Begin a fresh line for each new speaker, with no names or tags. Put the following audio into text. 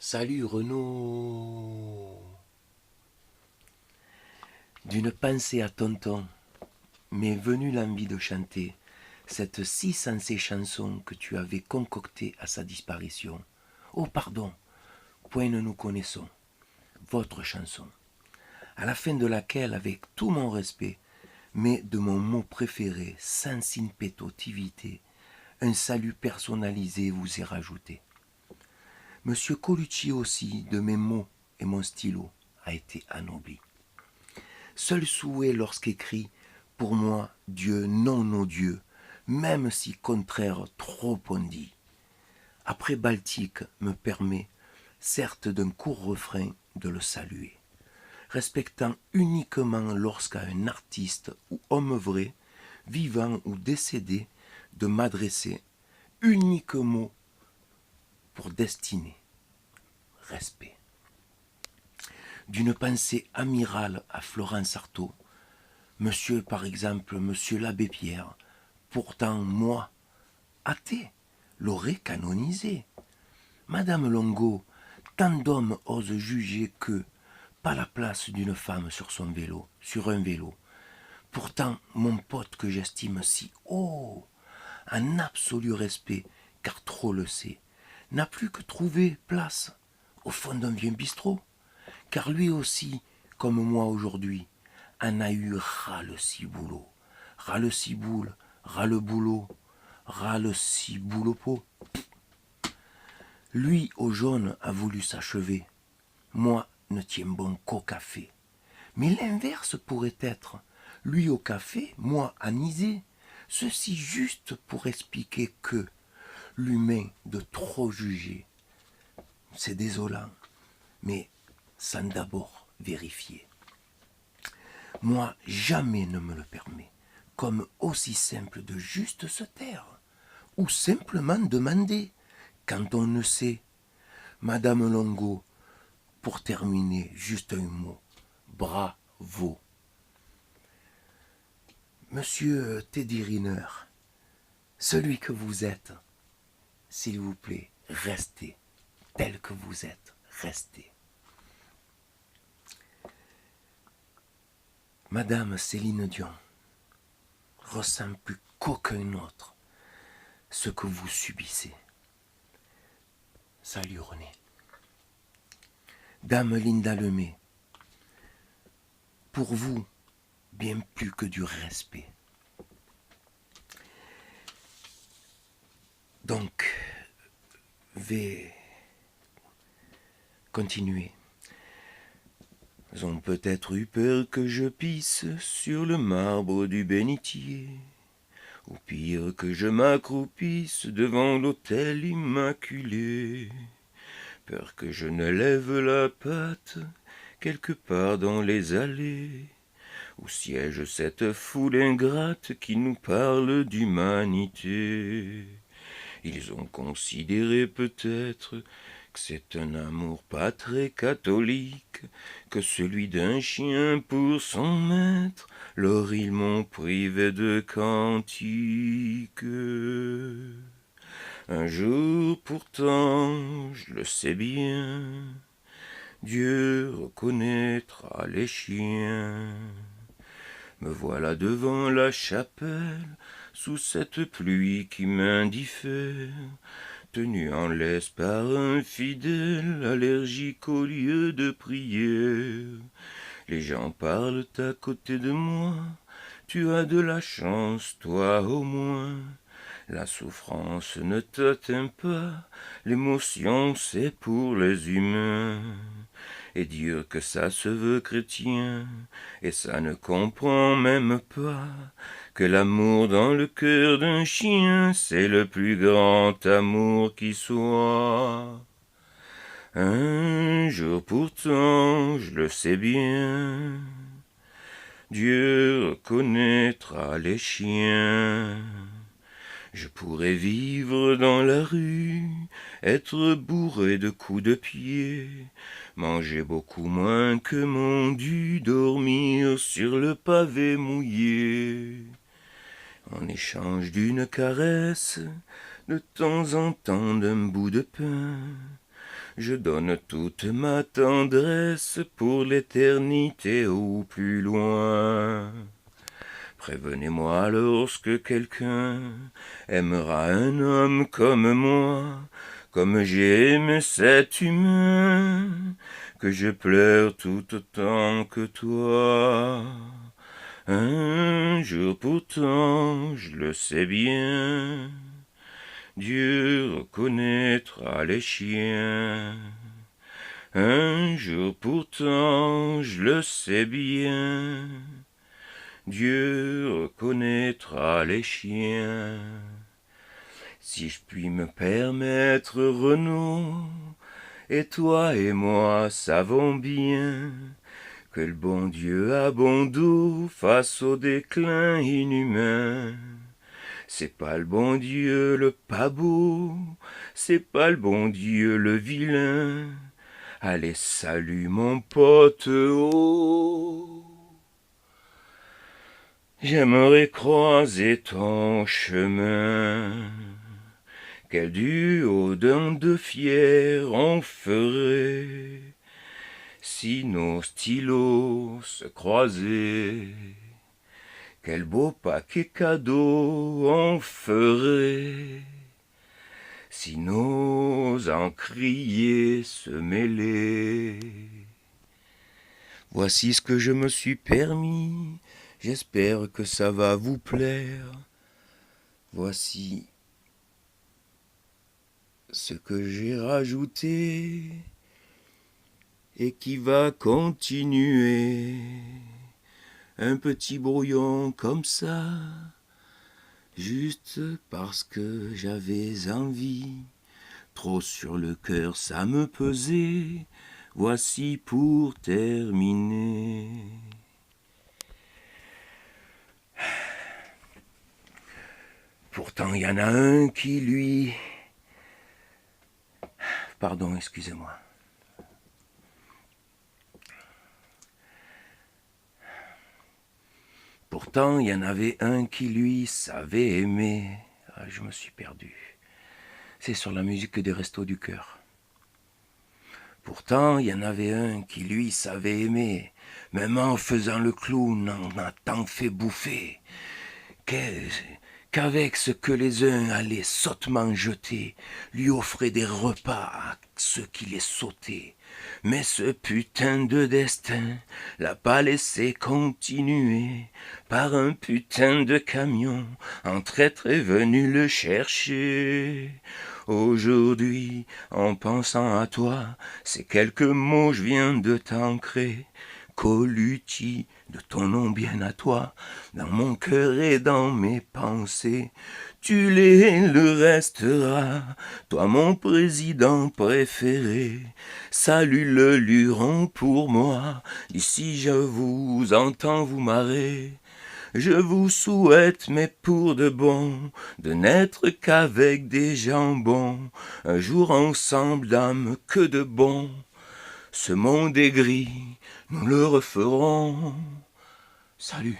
Salut Renaud. D'une pensée à tonton, m'est venue l'envie de chanter cette si sensée chanson que tu avais concoctée à sa disparition. Oh pardon, point ne nous connaissons, votre chanson, à la fin de laquelle, avec tout mon respect, mais de mon mot préféré, sans impétotivité, un salut personnalisé vous est rajouté. Monsieur Colucci aussi, de mes mots et mon stylo, a été anobli. Seul souhait lorsqu'écrit, pour moi, Dieu non nos dieux, même si contraire trop on dit. Après Baltique me permet, certes d'un court refrain, de le saluer, respectant uniquement lorsqu'à un artiste ou homme vrai, vivant ou décédé, de m'adresser unique mot pour destiner, respect. D'une pensée amirale à Florence Artaud, Monsieur, par exemple, monsieur l'abbé Pierre, pourtant moi, athée, l'aurait canonisé. Madame Longo, tant d'hommes osent juger que, pas la place d'une femme sur son vélo, sur un vélo. Pourtant, mon pote que j'estime si haut, en absolu respect, car trop le sait, n'a plus que trouvé place au fond d'un vieux bistrot, car lui aussi, comme moi aujourd'hui, en a eu ras le ciboulot, ras le ciboule, ras le boulot, ras le ciboulot pot. Lui au jaune a voulu s'achever, moi ne tiens bon qu'au café. Mais l'inverse pourrait être, lui au café, moi anisé, ceci juste pour expliquer que l'humain de trop juger, c'est désolant, mais sans d'abord vérifier. Moi, jamais ne me le permet, comme aussi simple de juste se taire, ou simplement demander, quand on ne sait. Madame Longo, pour terminer, juste un mot, bravo. Monsieur Teddy Riner, celui que vous êtes, s'il vous plaît, restez tel que vous êtes, restez. Madame Céline Dion ressent plus qu'aucun autre ce que vous subissez. Salut René. Dame Linda Lemay, pour vous, bien plus que du respect. Donc, vais continuer. Ils ont peut-être eu peur que je pisse sur le marbre du bénitier, ou pire que je m'accroupisse devant l'autel immaculé. Peur que je ne lève la patte quelque part dans les allées, où siège cette foule ingrate qui nous parle d'humanité. Ils ont considéré peut-être que c'est un amour pas très catholique que celui d'un chien pour son maître, lors ils m'ont privé de cantique. Un jour pourtant, je le sais bien, Dieu reconnaîtra les chiens. Me voilà devant la chapelle, sous cette pluie qui m'indiffère, tenu en laisse par un fidèle allergique au lieu de prière. Les gens parlent à côté de moi, tu as de la chance, toi au moins. La souffrance ne t'atteint pas, l'émotion c'est pour les humains. Et dire que ça se veut chrétien, et ça ne comprend même pas que l'amour dans le cœur d'un chien, c'est le plus grand amour qui soit. Un jour pourtant, je le sais bien, Dieu reconnaîtra les chiens. Je pourrais vivre dans la rue, être bourré de coups de pied, manger beaucoup moins que mon dû, dormir sur le pavé mouillé. En échange d'une caresse, de temps en temps d'un bout de pain, Je donne toute ma tendresse pour l'éternité ou plus loin. Prévenez-moi lorsque quelqu'un aimera un homme comme moi, comme j'aime cet humain, que je pleure tout autant que toi. Un jour pourtant, je le sais bien, Dieu reconnaîtra les chiens. Un jour pourtant, je le sais bien, Dieu reconnaîtra les chiens. Si je puis me permettre, Renaud, et toi et moi savons bien que le bon Dieu a bon dos face au déclin inhumain. C'est pas le bon Dieu le pas beau, c'est pas le bon Dieu le vilain. Allez, salut mon pote, oh. J'aimerais croiser ton chemin. Quel duo d'un de fier on ferait si nos stylos se croisaient. Quel beau paquet cadeau on ferait si nos encriers se mêlaient. Voici ce que je me suis permis, j'espère que ça va vous plaire. Voici ce que j'ai rajouté et qui va continuer. Un petit brouillon comme ça, juste parce que j'avais envie. Trop sur le cœur ça me pesait, voici pour terminer. Pourtant, il y en a un qui, lui... Pardon, excusez-moi. Pourtant, il y en avait un qui, lui, savait aimer. Ah, je me suis perdu. C'est sur la musique des Restos du Cœur. Pourtant, il y en avait un qui, lui, savait aimer. Même en faisant le clown, en a tant fait bouffer. Qu'avec ce que les uns allaient sottement jeter, lui offraient des repas à ceux qui les sautaient. Mais ce putain de destin l'a pas laissé continuer. Par un putain de camion, un traître est venu le chercher. Aujourd'hui, en pensant à toi, ces quelques mots je viens de t'ancrer. Colucci, de ton nom bien à toi, dans mon cœur et dans mes pensées, tu l'es, le resteras, toi mon président préféré. Salut le Luron pour moi, ici je vous entends vous marrer. Je vous souhaite, mais pour de bon, de n'être qu'avec des jambons, un jour ensemble d'âme que de bon. Ce monde est gris, nous le referons. Salut.